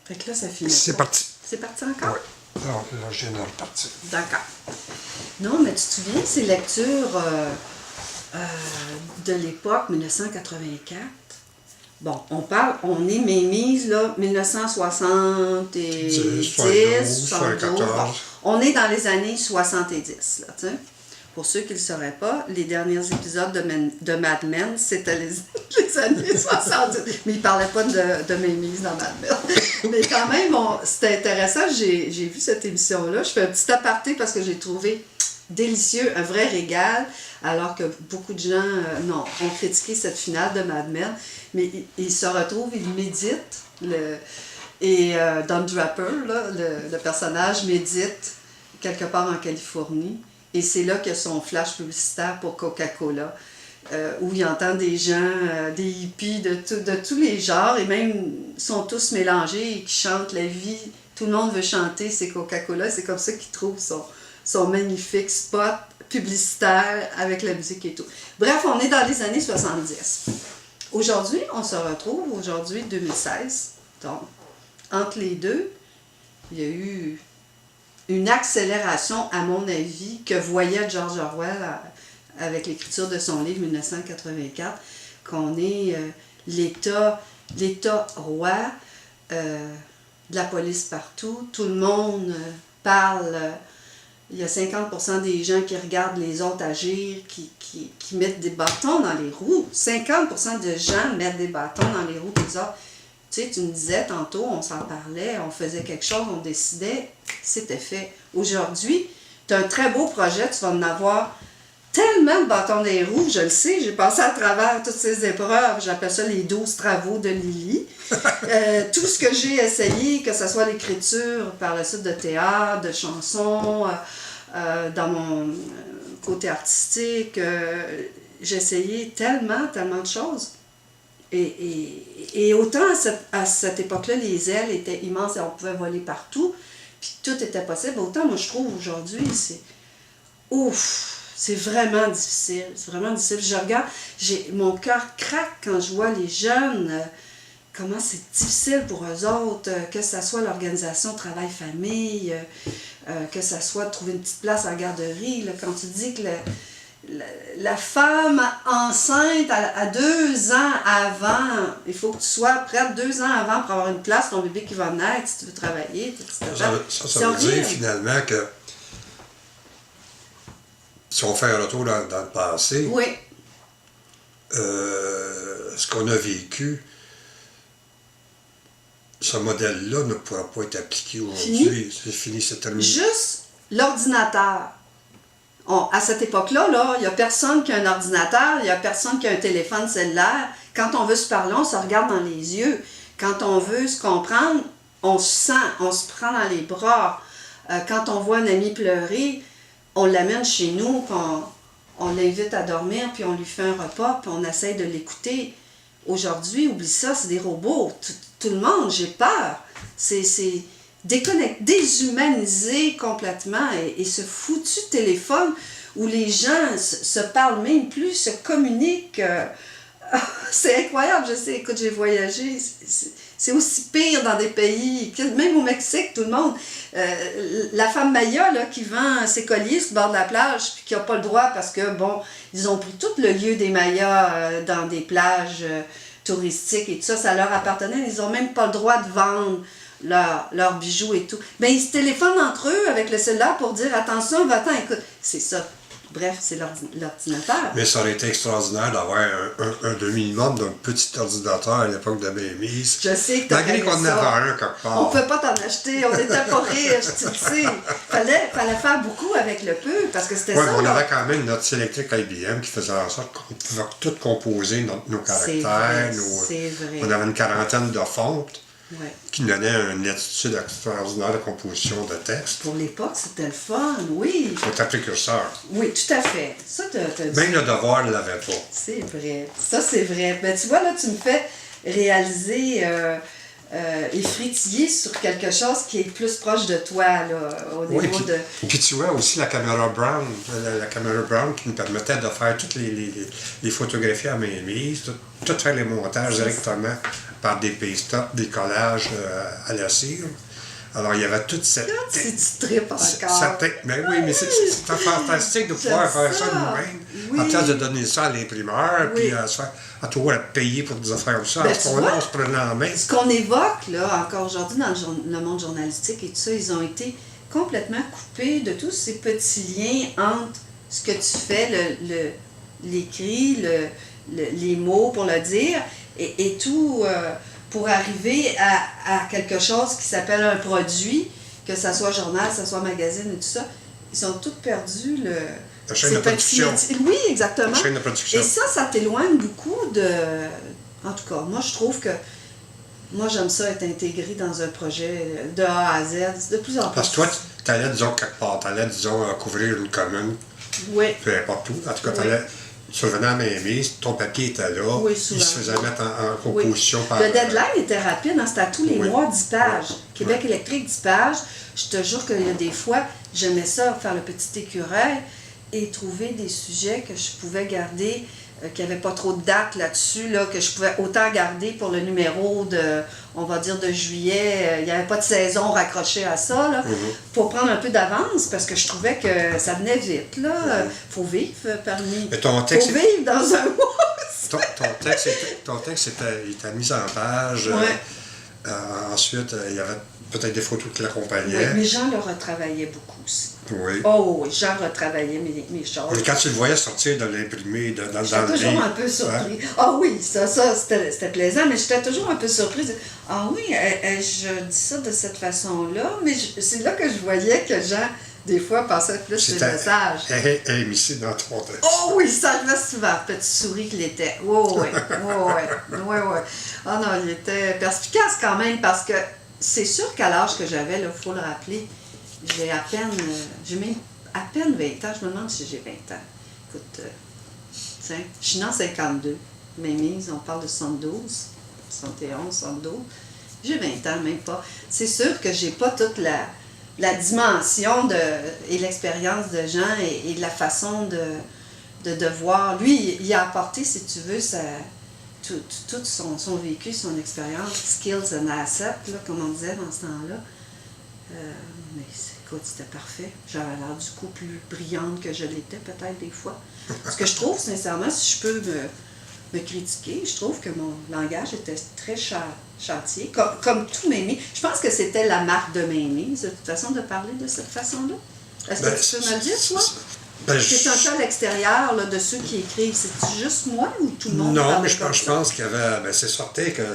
Fait que là, ça finit. C'est parti. C'est parti encore? Oui. Là, je viens de repartir. D'accord. Non, mais tu te souviens, ces lectures de l'époque, 1984? Bon, on est mémise, là, 1970, 72. Bon, on est dans les années 70, là, tu sais. Pour ceux qui ne le sauraient pas, les derniers épisodes de Mad Men, c'était les années 70. Mais ils ne parlaient pas de mémise dans Mad Men. Mais quand même, c'était intéressant. J'ai vu cette émission-là. Je fais un petit aparté parce que j'ai trouvé délicieux, un vrai régal, alors que beaucoup de gens ont critiqué cette finale de Mad Men. Mais ils se retrouvent, ils méditent. Don Draper, là, le personnage, médite quelque part en Californie. Et c'est là qu'il y a son flash publicitaire pour Coca-Cola, où il entend des gens, des hippies de tous les genres, et même sont tous mélangés et qui chantent la vie. Tout le monde veut chanter, c'est Coca-Cola. C'est comme ça qu'il trouve son magnifique spot publicitaire avec la musique et tout. Bref, on est dans les années 70. Aujourd'hui, on se retrouve, aujourd'hui 2016. Donc, entre les deux, il y a eu une accélération, à mon avis, que voyait George Orwell avec l'écriture de son livre 1984, qu'on est l'État roi, de la police partout, tout le monde parle, il y a 50% des gens qui regardent les autres agir, qui mettent des bâtons dans les roues. 50% de gens mettent des bâtons dans les roues des autres. Tu sais, tu me disais tantôt, on s'en parlait, on faisait quelque chose, on décidait, c'était fait. Aujourd'hui, tu as un très beau projet, tu vas en avoir tellement de bâtons dans les roues, je le sais, j'ai passé à travers toutes ces épreuves, j'appelle ça les 12 travaux de Lily. Tout ce que j'ai essayé, que ce soit l'écriture par le site de théâtre, de chansons, dans mon côté artistique, j'ai essayé tellement de choses. Et autant à cette époque-là, les ailes étaient immenses et on pouvait voler partout, puis tout était possible, autant moi je trouve aujourd'hui, c'est vraiment difficile. C'est vraiment difficile. Je regarde, mon cœur craque quand je vois les jeunes, comment c'est difficile pour eux autres, que ce soit l'organisation travail-famille, que ce soit de trouver une petite place à la garderie. Là, quand tu dis que la femme enceinte à 2 ans avant, il faut que tu sois prête 2 ans avant pour avoir une place, ton bébé qui va naître, si tu veux travailler, etc. Ça veut dire finalement que si on fait un retour dans le passé, oui. Ce qu'on a vécu, ce modèle-là ne pourra pas être appliqué aujourd'hui. C'est fini, c'est terminé. Juste l'ordinateur. À cette époque-là, il n'y a personne qui a un ordinateur, il n'y a personne qui a un téléphone cellulaire. Quand on veut se parler, on se regarde dans les yeux. Quand on veut se comprendre, on se sent, on se prend dans les bras. Quand on voit un ami pleurer, on l'amène chez nous, puis on l'invite à dormir, puis on lui fait un repas, puis on essaye de l'écouter. Aujourd'hui, oublie ça, c'est des robots. Tout le monde, j'ai peur. C'est déshumanisé complètement. Et ce foutu téléphone où les gens se parlent même plus, se communiquent. C'est incroyable, je sais. Écoute, j'ai voyagé. C'est aussi pire dans des pays, même au Mexique, tout le monde. La femme Maya là, qui vend ses colliers sur le bord de la plage, puis qui n'a pas le droit parce que, bon, ils ont pris tout le lieu des Mayas dans des plages touristiques et tout ça, ça leur appartenait. Ils n'ont même pas le droit de vendre leurs bijoux et tout. Ben, ils se téléphonent entre eux avec le cellulaire pour dire attention, va-t'en, écoute. C'est ça. Bref, c'est l'ordinateur. Mais ça aurait été extraordinaire d'avoir un minimum d'un petit ordinateur à l'époque de Mémise. Je sais que malgré qu'on en avait un quelque part. On ne pouvait pas t'en acheter, on n'était pas riches, tu le sais. Fallait faire beaucoup avec le peu, parce que c'était ça. Oui, mais on avait quand même notre électrique IBM qui faisait en sorte qu'on pouvait tout composer nos caractères. C'est vrai. On avait une quarantaine de fontes. Ouais. Qui nous donnait une attitude extraordinaire de composition de texte. Pour l'époque, c'était le fun, oui. C'était précurseur. Oui, tout à fait. Ça, t'as dit. Même le devoir ne l'avait pas. C'est vrai. Ça, c'est vrai. Mais tu vois, là, tu me fais réaliser et frétiller sur quelque chose qui est plus proche de toi, là, au niveau de... Puis tu vois aussi la caméra Brown, la caméra Brown qui nous permettait de faire toutes les photographies à main mise, tout faire les montages directement par des paste-up, des collages à la cire. Alors, il y avait toute cette... Si tu tripes encore. Mais oui, mais c'est fantastique de pouvoir faire ça nous-mêmes. Oui. En place de donner ça à l'imprimeur, puis à toi à payer pour des affaires comme ça. Ben, À ce moment-là, on se prenait en main. Ce qu'on évoque, là, encore aujourd'hui, dans le monde journalistique et tout ça, ils ont été complètement coupés de tous ces petits liens entre ce que tu fais, l'écrit, les mots pour le dire, et tout pour arriver à quelque chose qui s'appelle un produit, que ça soit journal, que ça soit magazine et tout ça. Ils ont tous perdu la chaîne de production. Oui, exactement. La chaîne de production. Et ça t'éloigne beaucoup de... En tout cas, moi, je trouve que... Moi, j'aime ça être intégré dans un projet de A à Z, de plus en plus. Parce que toi, tu allais, disons, quelque part. Tu allais, disons, couvrir une commune. Oui. Peu importe où. En tout cas, tu revenais à mainmise, ton papier était là. Oui, il se faisait mettre en composition par... Le deadline était rapide, hein, c'était à tous les mois 10 pages. Québec électrique, 10 pages. Je te jure qu'il y a des fois, j'aimais ça, faire le petit écureuil et trouver des sujets que je pouvais garder, qu'il n'y avait pas trop de dates là-dessus, là, que je pouvais autant garder pour le numéro de, on va dire, de juillet. Il n'y avait pas de saison raccrochée à ça, là, pour prendre un peu d'avance, parce que je trouvais que ça venait vite. Il faut vivre parmi... Mais ton texte... faut vivre dans un mois. ton texte était mis en page. Ensuite, il y avait peut-être des photos qui l'accompagnaient. Oui, mais Jean le retravaillait beaucoup aussi. Oui. Oh oui, Jean retravaillait mes choses. Et quand tu le voyais sortir de l'imprimé dans le j'étais toujours un peu surpris. Ah oui, ça c'était plaisant, mais j'étais toujours un peu surprise. Ah oui, je dis ça de cette façon-là, mais c'est là que je voyais que Jean, des fois, passait plus ses messages. Émissé dans ton texte. Oh oui, ça arrivait souvent, petite souris qu'il était. Oh oui, oui. Ah non, il était perspicace quand même, parce que c'est sûr qu'à l'âge que j'avais, il faut le rappeler, j'ai même à peine 20 ans. Je me demande si j'ai 20 ans. Écoute, tiens, je suis née en 52. Mémise, on parle de 72, 71, 72. J'ai 20 ans, même pas. C'est sûr que j'ai pas toute la dimension et l'expérience de Jean et de la façon de voir. Lui, il a apporté, si tu veux, tout son vécu, son expérience, skills and assets, là, comme on disait dans ce temps-là. Mais écoute, c'était parfait. J'avais l'air du coup plus brillante que je l'étais peut-être des fois. Ce que je trouve, sincèrement, si je peux me critiquer, je trouve que mon langage était très châtié, comme tout Mémé. Je pense que c'était la marque de Mémé, de toute façon, de parler de cette façon-là. Est-ce que tu peux me le dire, toi? C'est un peu à l'extérieur là, de ceux qui écrivent. C'est juste moi ou tout le monde? Non, mais je pense qu'il y avait... c'est certain que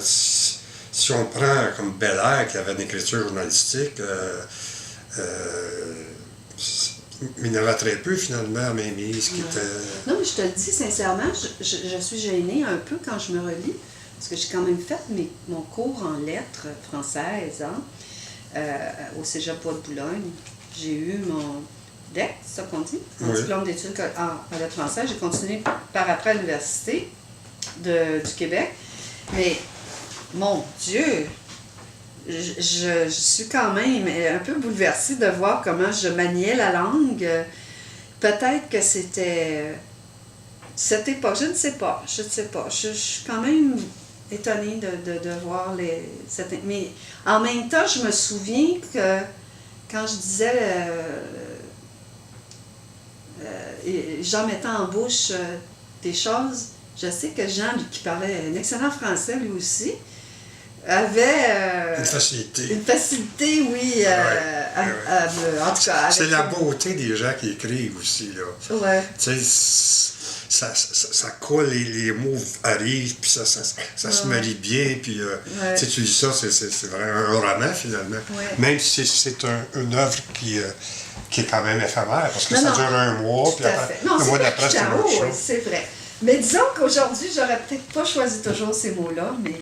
si on prend comme Bel Air, qui avait une écriture journalistique, il y en avait très peu finalement, Mémise, qui était... Non, mais je te le dis sincèrement, je suis gênée un peu quand je me relis, parce que j'ai quand même fait mon cours en lettres françaises au Cégep Bois de Boulogne. J'ai eu mon DEC, c'est ça qu'on dit, mon diplôme d'études en lettres françaises. J'ai continué par après à l'Université du Québec. Mais, mon Dieu, je suis quand même un peu bouleversée de voir comment je maniais la langue. Peut-être que c'était cette époque, je ne sais pas. Je suis quand même étonnée de voir mais en même temps, je me souviens que quand je disais Jean mettait en bouche des choses, je sais que Jean, lui, qui parlait un excellent français lui aussi, avait une facilité. Une facilité, oui. En tout cas, c'est la beauté des gens qui écrivent aussi, là. Ouais. Tu sais, ça coule, les mots arrivent, puis ça se marie bien, puis tu lis ça, c'est vraiment un roman, finalement. Ouais. Même si c'est une œuvre qui est quand même éphémère, parce que ça dure un mois, puis après, le mois d'après, c'est une autre chose. C'est vrai. Mais disons qu'aujourd'hui, j'aurais peut-être pas choisi toujours ces mots-là, mais